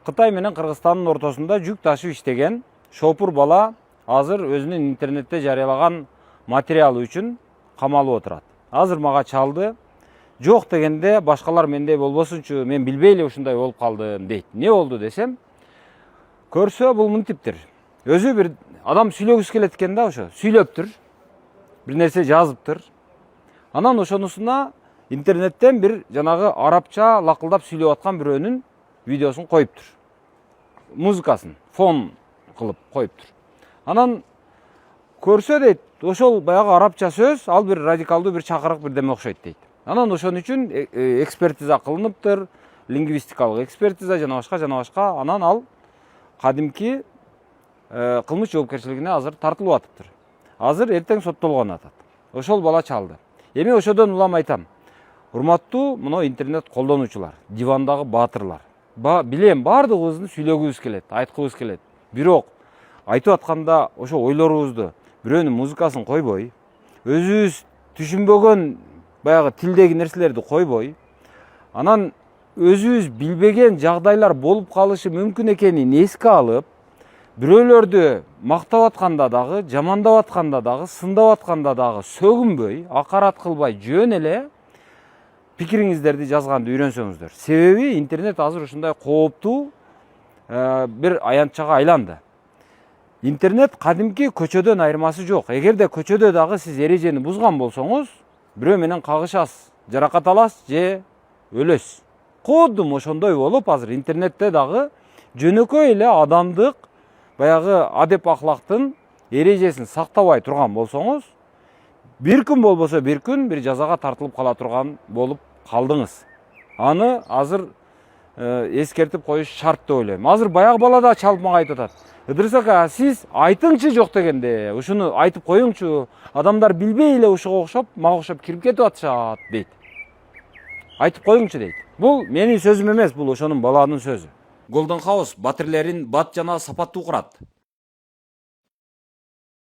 Кытай менен Кыргызстандын ортосунда жүк ташып иштеген шопур бала азыр өзүнүн интернетте жарыялаган материалы үчүн камалып отурат. Азыр мага чалды. Жок дегенде башкалар мендей болбосунчу, мен билбей эле ушундай болуп калдым дейт. Не болду десем, көрсө бул мынтиптир. Өзү бир адам сүйлөгүсү келет экен да, ошо сүйлөптүр. Бир нерсе жазыптыр. Анан ошонусуна интернеттен бир жанагы арабча лакылдап сүйлөп аткан бирөөнүн видеосун коюптур. Музыкасын фон кылып коюптур. Анан көрсө дейт, ошол баягы арабча сөз, ал бир радикалдуу бир чакырык бирдеме окшойт дейт. Анан ошон үчүн экспертиза кылыныптыр, лингвистикалык экспертиза жана башка. Анан ал кадимки кылмыш жоопкерчилигине азыр тартылып атыптыр. Азыр эртең соттолгон атат. Ошол бала чалды. Эми ошодон улам айтам. Урматтуу мына интернет колдонуучулар, дивандагы баатырлар. Билем, баардыгыбыздын сүйлөгүбүз келет, айткыбыз келет. Бирок айтып атканда ошо ойлорубузду бирөөнүн музыкасын койбой, өзүбүз түшүнбөгөн баягы тилдеги нерселерди койбой, анан өзүбүз билбеген жагдайлар болуп калышы мүмкүн экенин эске алып, бирөөлөрдү мактап атканда дагы, жамандап атканда дагы, сындап атканда дагы сөгүнбөй, акарат кылбай жөн эле пикириңиздерди жазганды үйрөнсөңүздөр. Себеби интернет азыр ушундай кооптуу бир аянтчага айланды. Интернет кадимки көчөдөн айырмасы жок. Эгерде көчөдө дагы сиз эрежени бузган болсоңуз, бирөө менен кагышасыз, жаракат аласыз же өлөсүз. Кодум ошондой болуп, азыр интернетте дагы жөнөкөй эле адамдык баягы адеп ахлактын эрежесин сактабай турган болсоңуз, бир күн болбосо бир күн бир жазага тартылып кала турган болуп калдыңыз. Аны азыр эскертип коюш шарт деп ойлойм. Азыр баягы бала да чалып мага айтып атат. Ыдырыс ака, сиз айтыңчы жок дегенде, ушуну айтып коюңчу. Адамдар билбей эле ушуга окшоп, мага окшоп кирип кетип атышат дейт. Айтып коюңчу дейт. Бул менин сөзүм эмес, бул ошонун баланын сөзү. Golden House батирлерин бат жана сапаттуу курат.